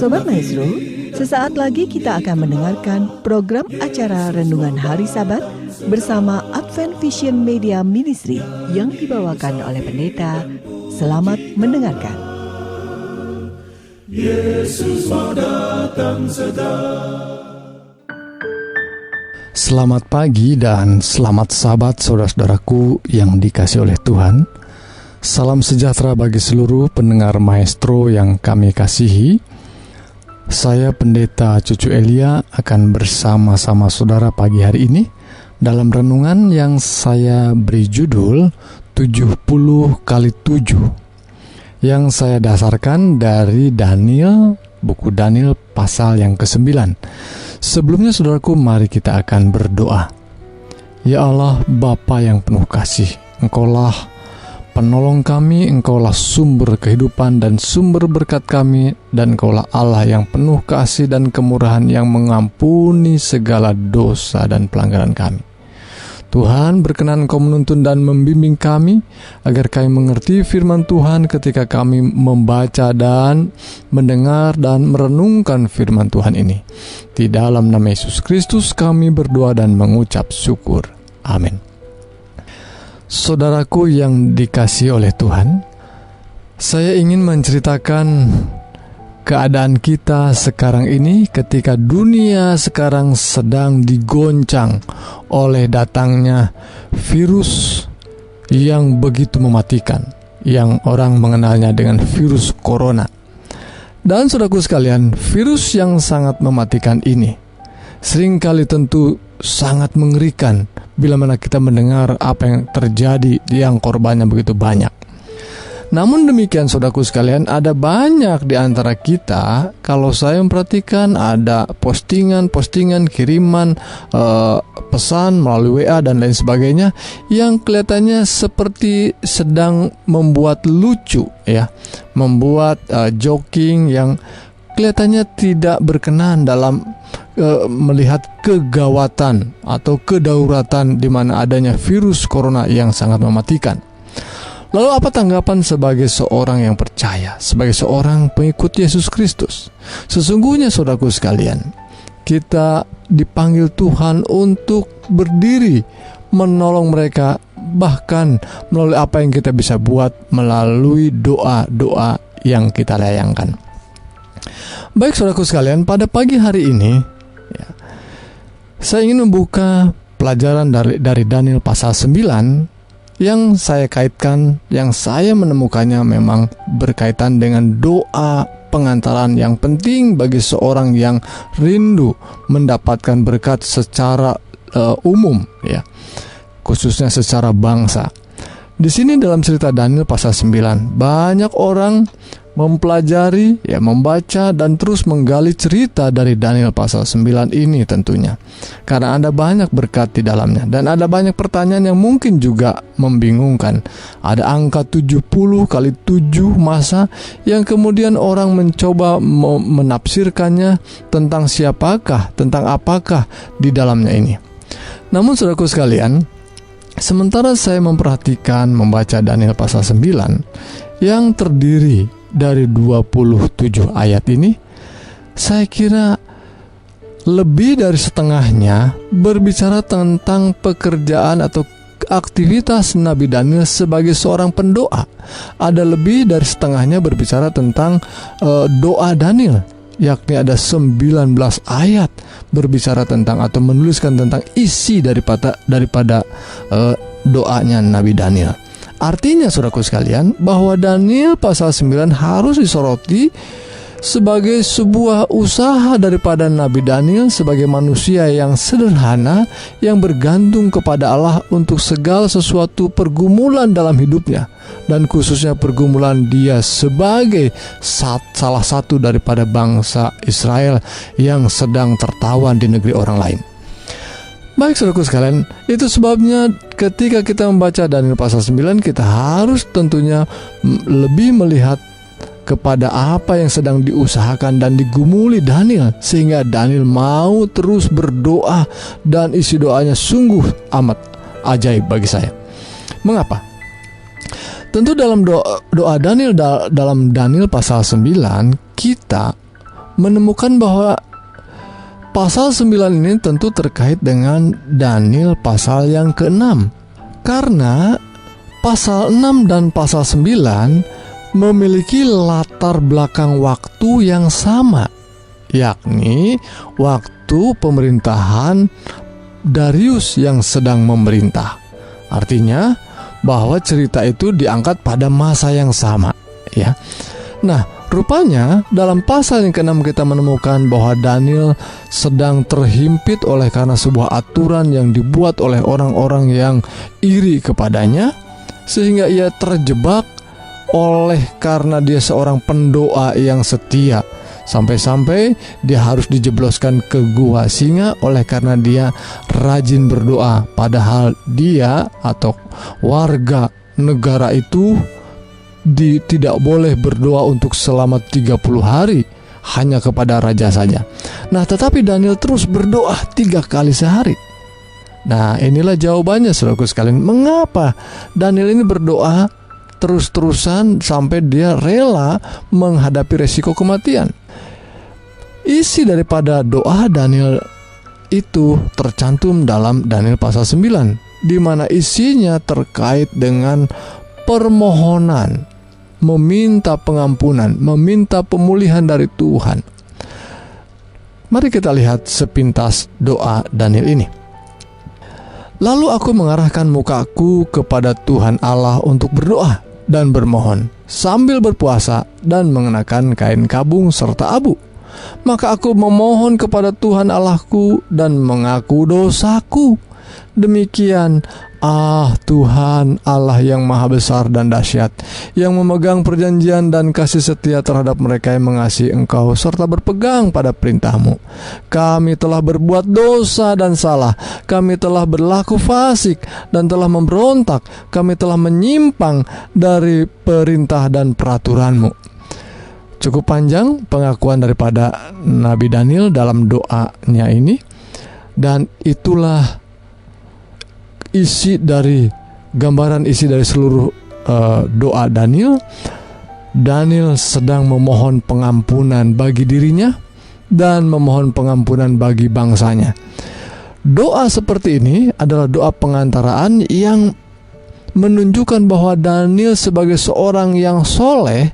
Sobat Maestro, sesaat lagi kita akan mendengarkan program acara Renungan Hari Sabat bersama Advent Vision Media Ministry yang dibawakan oleh pendeta. Selamat mendengarkan. Yesus mau datang segera. Selamat pagi dan selamat Sabat saudara-saudaraku yang dikasihi oleh Tuhan. Salam sejahtera bagi seluruh pendengar Maestro yang kami kasihi. Saya Pendeta Cucu Elia akan bersama-sama saudara pagi hari ini dalam renungan yang saya beri judul 70 kali 7 yang saya dasarkan dari Daniel, buku Daniel pasal yang ke-9. Sebelumnya saudaraku, mari kita akan berdoa. Ya Allah, Bapa yang penuh kasih, Engkaulah penolong kami, Engkaulah sumber kehidupan dan sumber berkat kami, dan Engkaulah Allah yang penuh kasih dan kemurahan yang mengampuni segala dosa dan pelanggaran kami. Tuhan, berkenan Engkau menuntun dan membimbing kami agar kami mengerti firman Tuhan ketika kami membaca dan mendengar dan merenungkan firman Tuhan ini. Di dalam nama Yesus Kristus kami berdoa dan mengucap syukur. Amin. Saudaraku yang dikasihi oleh Tuhan, saya ingin menceritakan keadaan kita sekarang ini ketika dunia sekarang sedang digoncang oleh datangnya virus yang begitu mematikan, yang orang mengenalnya dengan virus corona. Dan saudaraku sekalian, virus yang sangat mematikan ini seringkali tentu sangat mengerikan bila mana kita mendengar apa yang terjadi, yang korbannya begitu banyak. Namun demikian saudaraku sekalian, ada banyak di antara kita, kalau saya memperhatikan, ada postingan kiriman pesan melalui WA dan lain sebagainya yang kelihatannya seperti sedang membuat lucu, ya, membuat joking yang kelihatannya tidak berkenan dalam melihat kegawatan atau kedaulatan di mana adanya virus corona yang sangat mematikan. Lalu apa tanggapan sebagai seorang yang percaya, sebagai seorang pengikut Yesus Kristus? Sesungguhnya saudaraku sekalian, kita dipanggil Tuhan untuk berdiri menolong mereka, bahkan melalui apa yang kita bisa buat melalui doa-doa yang kita layangkan. Baik saudaraku sekalian, pada pagi hari ini saya ingin membuka pelajaran dari Daniel pasal 9 yang saya kaitkan, yang saya menemukannya memang berkaitan dengan doa pengantaran yang penting bagi seorang yang rindu mendapatkan berkat secara umum, ya, khususnya secara bangsa. Di sini dalam cerita Daniel pasal 9, banyak orang mempelajari, ya, membaca dan terus menggali cerita dari Daniel pasal 9 ini tentunya. Karena ada banyak berkat di dalamnya dan ada banyak pertanyaan yang mungkin juga membingungkan. Ada angka 70 kali 7 masa yang kemudian orang mencoba menafsirkannya tentang siapakah, tentang apakah di dalamnya ini. Namun saudaraku sekalian, sementara saya memperhatikan membaca Daniel pasal 9 yang terdiri dari 27 ayat ini, saya kira lebih dari setengahnya berbicara tentang pekerjaan atau aktivitas Nabi Daniel sebagai seorang pendoa. Ada lebih dari setengahnya berbicara tentang doa Daniel, yakni ada 19 ayat berbicara tentang atau menuliskan tentang isi daripada doanya Nabi Daniel. Artinya saudaraku sekalian, bahwa Daniel pasal 9 harus disoroti sebagai sebuah usaha daripada Nabi Daniel sebagai manusia yang sederhana, yang bergantung kepada Allah untuk segala sesuatu pergumulan dalam hidupnya, dan khususnya pergumulan dia sebagai salah satu daripada bangsa Israel yang sedang tertawan di negeri orang lain. Baik saudaraku sekalian, itu sebabnya ketika kita membaca Daniel pasal 9, kita harus tentunya lebih melihat kepada apa yang sedang diusahakan dan digumuli Daniel, sehingga Daniel mau terus berdoa, dan isi doanya sungguh amat ajaib bagi saya. Mengapa? Tentu dalam doa Daniel, dalam Daniel pasal 9, kita menemukan bahwa pasal 9 ini tentu terkait dengan Daniel pasal yang ke-6. Karena pasal 6 dan pasal 9 memiliki latar belakang waktu yang sama, yakni waktu pemerintahan Darius yang sedang memerintah. Artinya bahwa cerita itu diangkat pada masa yang sama, ya. Nah, rupanya dalam pasal yang ke-6 kita menemukan bahwa Daniel sedang terhimpit oleh karena sebuah aturan yang dibuat oleh orang-orang yang iri kepadanya, sehingga ia terjebak oleh karena dia seorang pendoa yang setia. Sampai-sampai dia harus dijebloskan ke gua singa oleh karena dia rajin berdoa, padahal dia atau warga negara itu tidak boleh berdoa untuk selama 30 hari hanya kepada raja saja. Nah, tetapi Daniel terus berdoa 3 kali sehari. Nah, inilah jawabannya saudaraku sekalian, mengapa Daniel ini berdoa terus-terusan sampai dia rela menghadapi resiko kematian. Isi daripada doa Daniel itu tercantum dalam Daniel pasal 9, di mana isinya terkait dengan permohonan, meminta pengampunan, meminta pemulihan dari Tuhan. Mari kita lihat sepintas doa Daniel ini. Lalu aku mengarahkan mukaku kepada Tuhan Allah untuk berdoa dan bermohon, sambil berpuasa dan mengenakan kain kabung serta abu. Maka aku memohon kepada Tuhan Allahku dan mengaku dosaku. Demikian, Tuhan Allah yang maha besar dan dahsyat, yang memegang perjanjian dan kasih setia terhadap mereka yang mengasihi Engkau serta berpegang pada perintah-Mu. Kami telah berbuat dosa dan salah, kami telah berlaku fasik dan telah memberontak, kami telah menyimpang dari perintah dan peraturan-Mu. Cukup panjang pengakuan daripada Nabi Daniel dalam doanya ini, dan itulah isi dari gambaran isi dari seluruh doa Daniel. Daniel sedang memohon pengampunan bagi dirinya dan memohon pengampunan bagi bangsanya. Doa seperti ini adalah doa pengantaraan yang menunjukkan bahwa Daniel sebagai seorang yang soleh.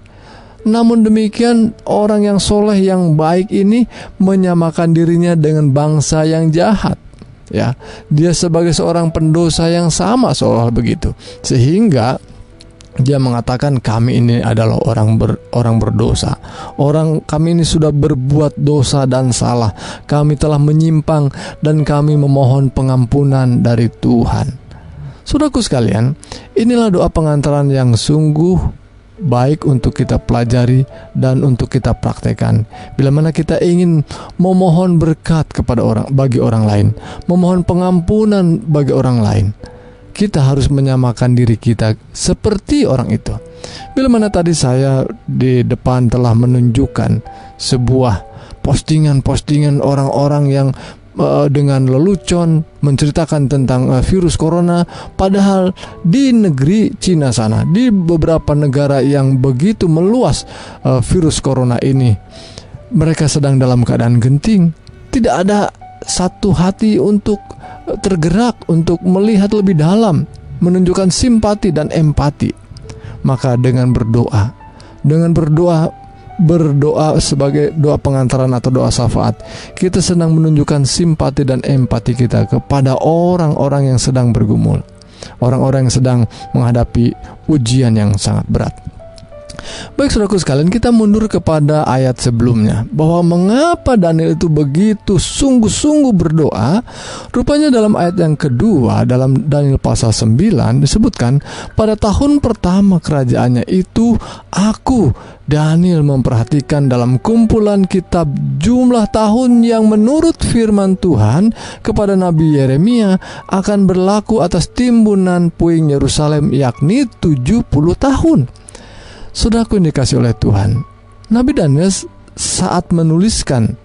Namun demikian, orang yang soleh yang baik ini menyamakan dirinya dengan bangsa yang jahat. Ya, dia sebagai seorang pendosa yang sama seolah begitu, sehingga dia mengatakan kami ini adalah orang berdosa. Kami ini sudah berbuat dosa dan salah. Kami telah menyimpang dan kami memohon pengampunan dari Tuhan. Saudaraku sekalian, inilah doa pengantaran yang sungguh baik untuk kita pelajari dan untuk kita praktekkan. Bila mana kita ingin memohon berkat bagi orang lain, memohon pengampunan bagi orang lain, kita harus menyamakan diri kita seperti orang itu. Bila mana tadi saya di depan telah menunjukkan sebuah postingan orang-orang yang dengan lelucon menceritakan tentang virus corona, padahal di negeri Cina sana, di beberapa negara yang begitu meluas virus corona ini, mereka sedang dalam keadaan genting. Tidak ada satu hati untuk tergerak untuk melihat lebih dalam, menunjukkan simpati dan empati. Maka dengan berdoa sebagai doa pengantaran atau doa syafaat, kita sedang menunjukkan simpati dan empati kita kepada orang-orang yang sedang bergumul, orang-orang yang sedang menghadapi ujian yang sangat berat. Baik saudaraku sekalian, kita mundur kepada ayat sebelumnya, bahwa mengapa Daniel itu begitu sungguh-sungguh berdoa. Rupanya dalam ayat yang kedua dalam Daniel pasal 9 disebutkan, pada tahun pertama kerajaannya itu, aku Daniel memperhatikan dalam kumpulan kitab jumlah tahun yang menurut firman Tuhan kepada Nabi Yeremia akan berlaku atas timbunan puing Yerusalem, yakni 70 tahun. Saudaraku yang dikasih oleh Tuhan, Nabi Daniel saat menuliskan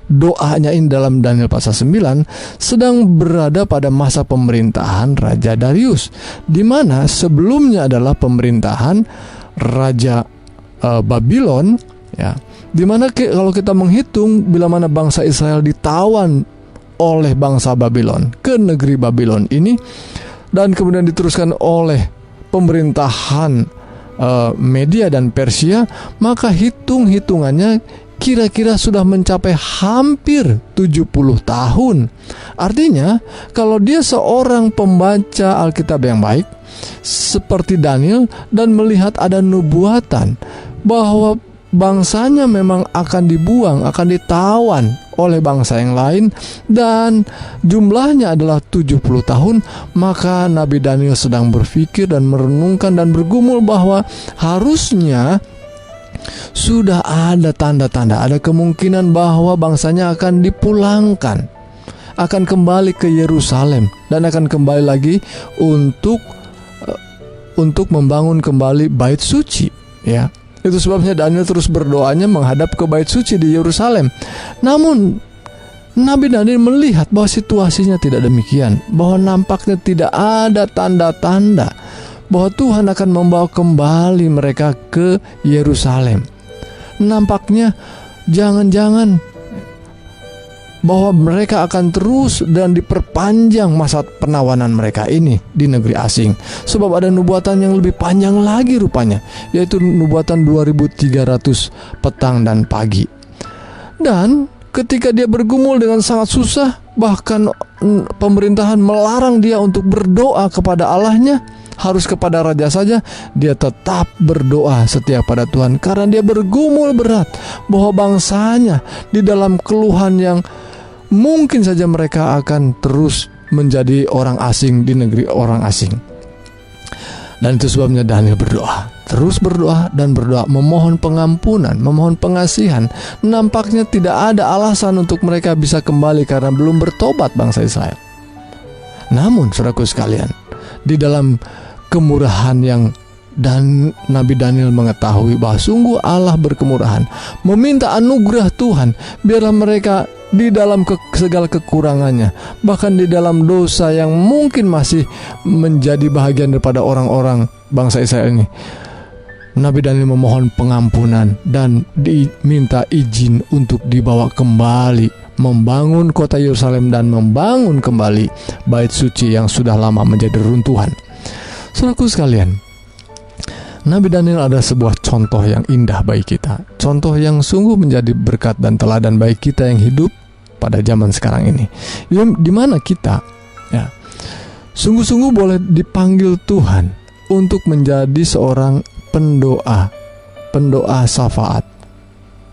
doanya ini dalam Daniel pasal 9 sedang berada pada masa pemerintahan Raja Darius, di mana sebelumnya adalah pemerintahan Raja Babylon, ya, Dimana kalau kita menghitung bila mana bangsa Israel ditawan oleh bangsa Babylon ke negeri Babylon ini, dan kemudian diteruskan oleh pemerintahan Media dan Persia, maka hitung-hitungannya kira-kira sudah mencapai hampir 70 tahun. Artinya, kalau dia seorang pembaca Alkitab yang baik seperti Daniel dan melihat ada nubuatan bahwa bangsanya memang akan dibuang, akan ditawan oleh bangsa yang lain, dan jumlahnya adalah 70 tahun, maka Nabi Daniel sedang berpikir dan merenungkan dan bergumul bahwa harusnya sudah ada tanda-tanda, ada kemungkinan bahwa bangsanya akan dipulangkan, akan kembali ke Yerusalem, dan akan kembali lagi untuk membangun kembali bait suci, ya. Itu sebabnya Daniel terus berdoanya menghadap ke bait suci di Yerusalem. Namun Nabi Daniel melihat bahwa situasinya tidak demikian, bahwa nampaknya tidak ada tanda-tanda bahwa Tuhan akan membawa kembali mereka ke Yerusalem. Nampaknya jangan-jangan bahwa mereka akan terus dan diperpanjang masa penawanan mereka ini di negeri asing. Sebab ada nubuatan yang lebih panjang lagi rupanya, yaitu nubuatan 2300 petang dan pagi. Dan ketika dia bergumul dengan sangat susah, bahkan pemerintahan melarang dia untuk berdoa kepada Allahnya, harus kepada raja saja, dia tetap berdoa setia pada Tuhan, karena dia bergumul berat bahwa bangsanya di dalam keluhan yang mungkin saja mereka akan terus menjadi orang asing di negeri orang asing. Dan itu sebabnya Daniel berdoa, terus berdoa dan berdoa, memohon pengampunan, memohon pengasihan. Nampaknya tidak ada alasan untuk mereka bisa kembali karena belum bertobat bangsa Israel. Namun saudaraku sekalian, di dalam kemurahan yang Nabi Daniel mengetahui bahwa sungguh Allah berkemurahan, meminta anugerah Tuhan, biarlah mereka di dalam segala kekurangannya, bahkan di dalam dosa yang mungkin masih menjadi bahagian daripada orang-orang bangsa Israel ini, Nabi Daniel memohon pengampunan dan diminta izin untuk dibawa kembali, membangun kota Yerusalem dan membangun kembali bait suci yang sudah lama menjadi runtuhan. Saudaraku sekalian, Nabi Daniel adalah sebuah contoh yang indah bagi kita, contoh yang sungguh menjadi berkat dan teladan bagi kita yang hidup pada zaman sekarang ini, di mana kita, ya, sungguh-sungguh boleh dipanggil Tuhan untuk menjadi seorang pendoa syafaat,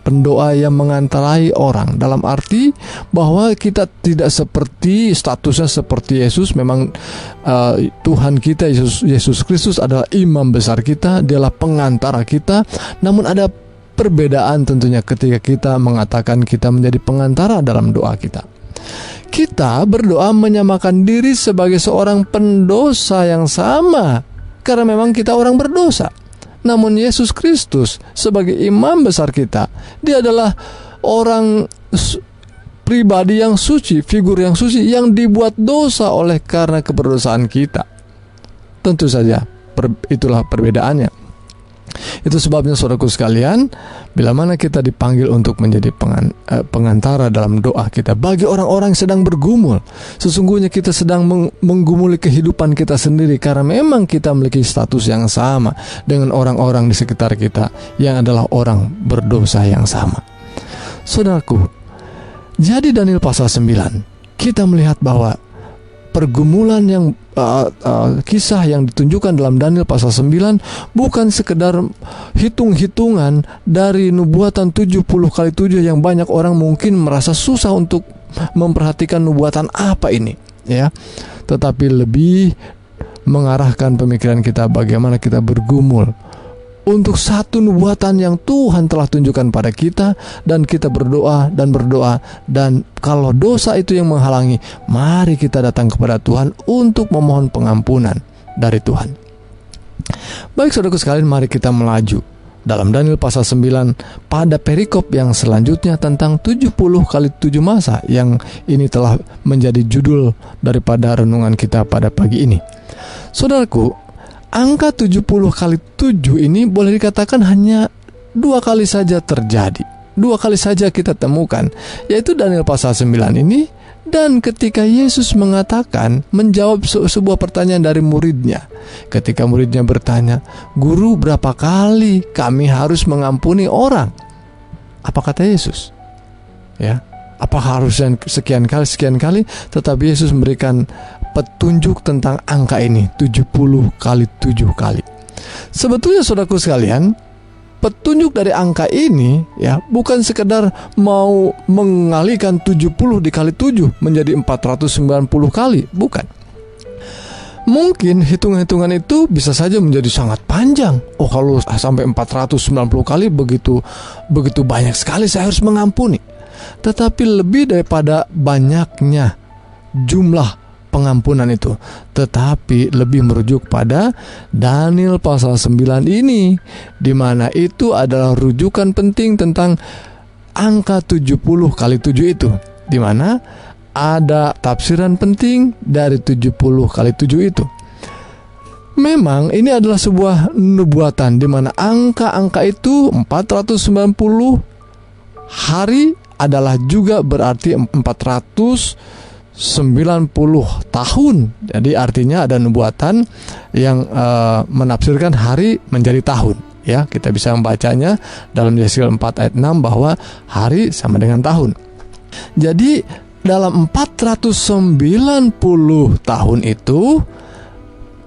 pendoa yang mengantarai orang, dalam arti bahwa kita tidak seperti statusnya seperti Yesus. Memang Tuhan kita Yesus Kristus adalah imam besar kita, dialah pengantara kita. Namun ada perbedaan tentunya ketika kita mengatakan kita menjadi pengantara dalam doa kita. Kita berdoa menyamakan diri sebagai seorang pendosa yang sama, karena memang kita orang berdosa. Namun Yesus Kristus sebagai imam besar kita, dia adalah orang pribadi yang suci, figur yang suci, yang dibuat dosa oleh karena keberdosaan kita. Tentu saja itulah perbedaannya. Itu sebabnya saudaraku sekalian, bila mana kita dipanggil untuk menjadi pengantara dalam doa kita bagi orang-orang yang sedang bergumul, sesungguhnya kita sedang menggumuli kehidupan kita sendiri, karena memang kita memiliki status yang sama dengan orang-orang di sekitar kita yang adalah orang berdosa yang sama. Saudaraku, jadi Daniel pasal 9 kita melihat bahwa pergumulan yang kisah yang ditunjukkan dalam Daniel pasal 9 bukan sekedar hitung-hitungan dari nubuatan 70 kali 7 yang banyak orang mungkin merasa susah untuk memperhatikan nubuatan apa ini, ya. Tetapi lebih mengarahkan pemikiran kita bagaimana kita bergumul untuk satu nubuatan yang Tuhan telah tunjukkan pada kita, dan kita berdoa, dan kalau dosa itu yang menghalangi, mari kita datang kepada Tuhan untuk memohon pengampunan dari Tuhan. Baik saudaraku sekalian, mari kita melaju dalam Daniel pasal 9 pada perikop yang selanjutnya tentang 70 kali 7 masa, yang ini telah menjadi judul daripada renungan kita pada pagi ini. Saudaraku, angka 70 kali 7 ini boleh dikatakan hanya 2 kali saja terjadi. 2 kali saja kita temukan, yaitu Daniel pasal 9 ini. Dan ketika Yesus menjawab sebuah pertanyaan dari muridnya. Ketika muridnya bertanya, "Guru, berapa kali kami harus mengampuni orang?" Apa kata Yesus? Ya, apa harusnya sekian kali? Tetapi Yesus memberikan petunjuk tentang angka ini, 70 kali 7 kali. Sebetulnya saudaraku sekalian, petunjuk dari angka ini ya bukan sekedar mau mengalihkan 70 dikali 7 menjadi 490 kali, bukan. Mungkin hitung-hitungan itu bisa saja menjadi sangat panjang. Oh, kalau sampai 490 kali begitu banyak sekali saya harus mengampuni. Tetapi lebih daripada banyaknya jumlah pengampunan itu, tetapi lebih merujuk pada Daniel pasal 9 ini, di mana itu adalah rujukan penting tentang angka 70 kali 7 itu, di mana ada tafsiran penting dari 70 kali 7 itu. Memang ini adalah sebuah nubuatan di mana angka-angka itu 490 hari adalah juga berarti 490 tahun. Jadi artinya ada nubuatan yang menafsirkan hari menjadi tahun. Ya, kita bisa membacanya dalam Yesaya 4 ayat 6 bahwa hari sama dengan tahun. Jadi dalam 490 tahun itu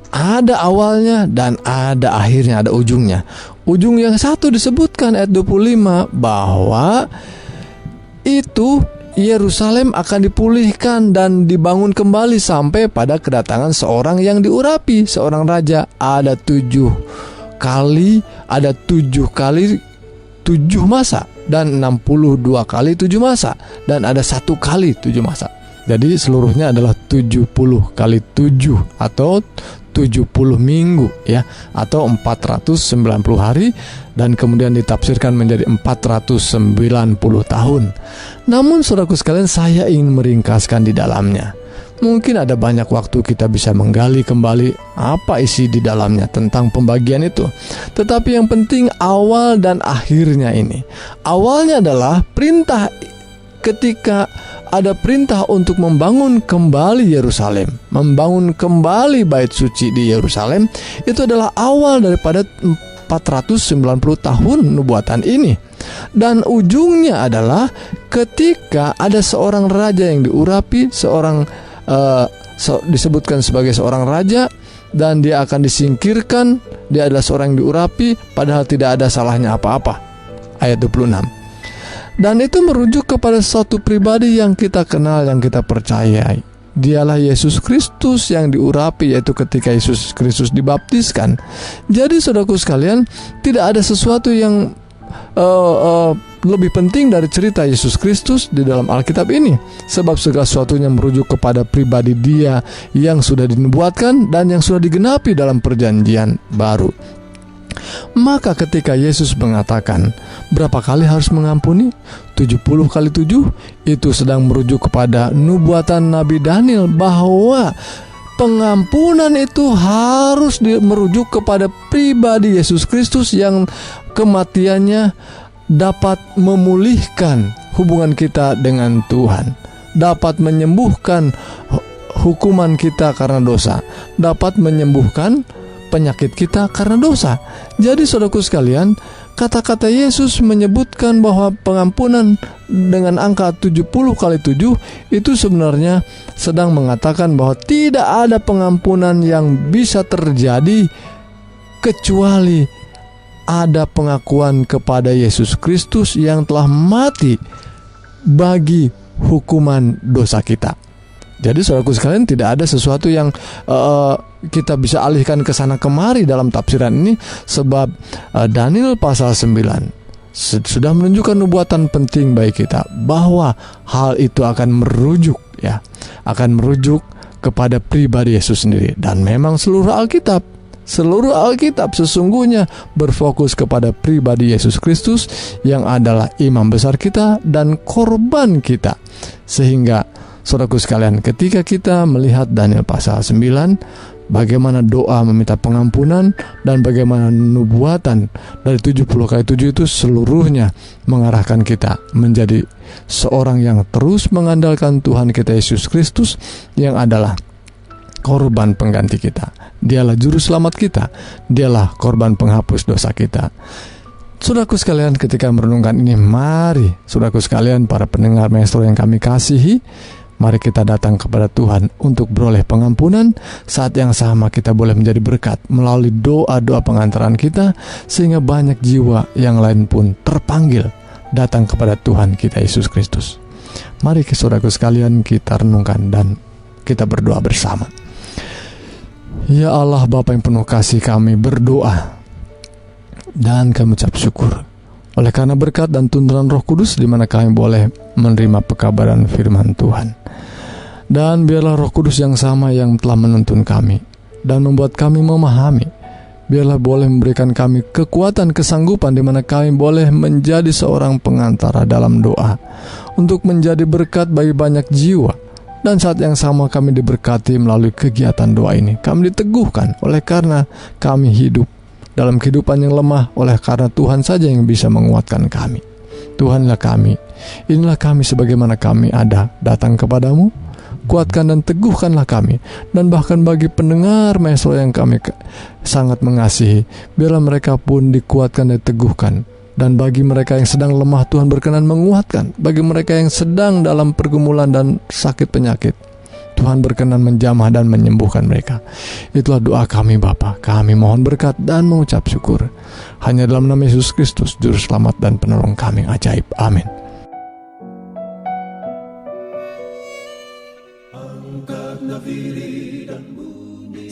ada awalnya dan ada akhirnya, ada ujungnya. Ujung yang satu disebutkan ayat 25 bahwa itu Yerusalem akan dipulihkan dan dibangun kembali sampai pada kedatangan seorang yang diurapi, seorang raja. Ada 7 kali 7 masa dan 62 kali 7 masa dan ada 1 kali 7 masa. Jadi seluruhnya adalah 70 kali 7 atau 70 minggu ya, atau 490 hari, dan kemudian ditafsirkan menjadi 490 tahun. Namun saudaraku sekalian, saya ingin meringkaskan di dalamnya. Mungkin ada banyak waktu kita bisa menggali kembali apa isi di dalamnya tentang pembagian itu. Tetapi yang penting awal dan akhirnya ini. Awalnya adalah perintah, ketika ada perintah untuk membangun kembali Yerusalem, membangun kembali bait suci di Yerusalem. Itu adalah awal daripada 490 tahun nubuatan ini. Dan ujungnya adalah ketika ada seorang raja yang diurapi, disebutkan sebagai seorang raja, dan dia akan disingkirkan. Dia adalah seorang yang diurapi padahal tidak ada salahnya apa-apa. Ayat 26. Dan itu merujuk kepada suatu pribadi yang kita kenal, yang kita percayai. Dialah Yesus Kristus yang diurapi, yaitu ketika Yesus Kristus dibaptiskan. Jadi saudaraku sekalian, tidak ada sesuatu yang lebih penting dari cerita Yesus Kristus di dalam Alkitab ini. Sebab segala sesuatunya merujuk kepada pribadi Dia yang sudah dinubuatkan dan yang sudah digenapi dalam perjanjian baru. Maka ketika Yesus mengatakan berapa kali harus mengampuni, 70 kali 7, itu sedang merujuk kepada nubuatan Nabi Daniel bahwa pengampunan itu harus merujuk kepada pribadi Yesus Kristus yang kematiannya dapat memulihkan hubungan kita dengan Tuhan, dapat menyembuhkan hukuman kita karena dosa, dapat menyembuhkan penyakit kita karena dosa. Jadi saudaraku sekalian, kata-kata Yesus menyebutkan bahwa pengampunan dengan angka 70 kali 7 itu sebenarnya sedang mengatakan bahwa tidak ada pengampunan yang bisa terjadi kecuali ada pengakuan kepada Yesus Kristus yang telah mati bagi hukuman dosa kita. Jadi saudaraku sekalian, tidak ada sesuatu yang kita bisa alihkan ke sana kemari dalam tafsiran ini, sebab Daniel pasal 9 sudah menunjukkan nubuatan penting bagi kita bahwa hal itu akan merujuk kepada pribadi Yesus sendiri. Dan memang seluruh Alkitab sesungguhnya berfokus kepada pribadi Yesus Kristus yang adalah imam besar kita dan korban kita. Sehingga saudaraku sekalian, ketika kita melihat Daniel pasal 9, bagaimana doa meminta pengampunan, dan bagaimana nubuatan dari 70 kali 7 itu seluruhnya mengarahkan kita menjadi seorang yang terus mengandalkan Tuhan kita Yesus Kristus yang adalah korban pengganti kita. Dialah juru selamat kita, dialah korban penghapus dosa kita. Saudaraku sekalian, ketika merenungkan ini, mari saudaraku sekalian, para pendengar Maestro yang kami kasihi, mari kita datang kepada Tuhan untuk beroleh pengampunan. Saat yang sama kita boleh menjadi berkat melalui doa-doa pengantaran kita, sehingga banyak jiwa yang lain pun terpanggil datang kepada Tuhan kita Yesus Kristus. Mari saudaraku sekalian, kita renungkan dan kita berdoa bersama. Ya Allah Bapa yang penuh kasih, kami berdoa dan kami ucap syukur oleh karena berkat dan tuntunan Roh Kudus di mana kami boleh menerima pekabaran firman Tuhan. Dan biarlah Roh Kudus yang sama yang telah menuntun kami dan membuat kami memahami, biarlah boleh memberikan kami kekuatan, kesanggupan di mana kami boleh menjadi seorang pengantara dalam doa untuk menjadi berkat bagi banyak jiwa. Dan saat yang sama kami diberkati melalui kegiatan doa ini. Kami diteguhkan oleh karena kami hidup dalam kehidupan yang lemah, oleh karena Tuhan saja yang bisa menguatkan kami. Tuhanlah kami, inilah kami sebagaimana kami ada, datang kepadamu, kuatkan dan teguhkanlah kami. Dan bahkan bagi pendengar Maestro yang kami sangat mengasihi, biarlah mereka pun dikuatkan dan teguhkan. Dan bagi mereka yang sedang lemah, Tuhan berkenan menguatkan. Bagi mereka yang sedang dalam pergumulan dan sakit penyakit, Tuhan berkenan menjamah dan menyembuhkan mereka. Itulah doa kami Bapa. Kami mohon berkat dan mengucap syukur hanya dalam nama Yesus Kristus, Juru Selamat dan Penolong kami yang ajaib. Amin.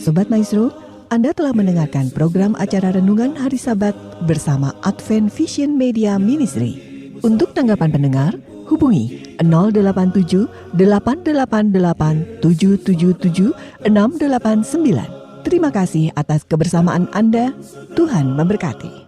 Sobat Maestro, Anda telah mendengarkan program acara Renungan Hari Sabat bersama Advent Vision Media Ministry. Untuk tanggapan pendengar, hubungi 087 888 777 689. Terima kasih atas kebersamaan Anda. Tuhan memberkati.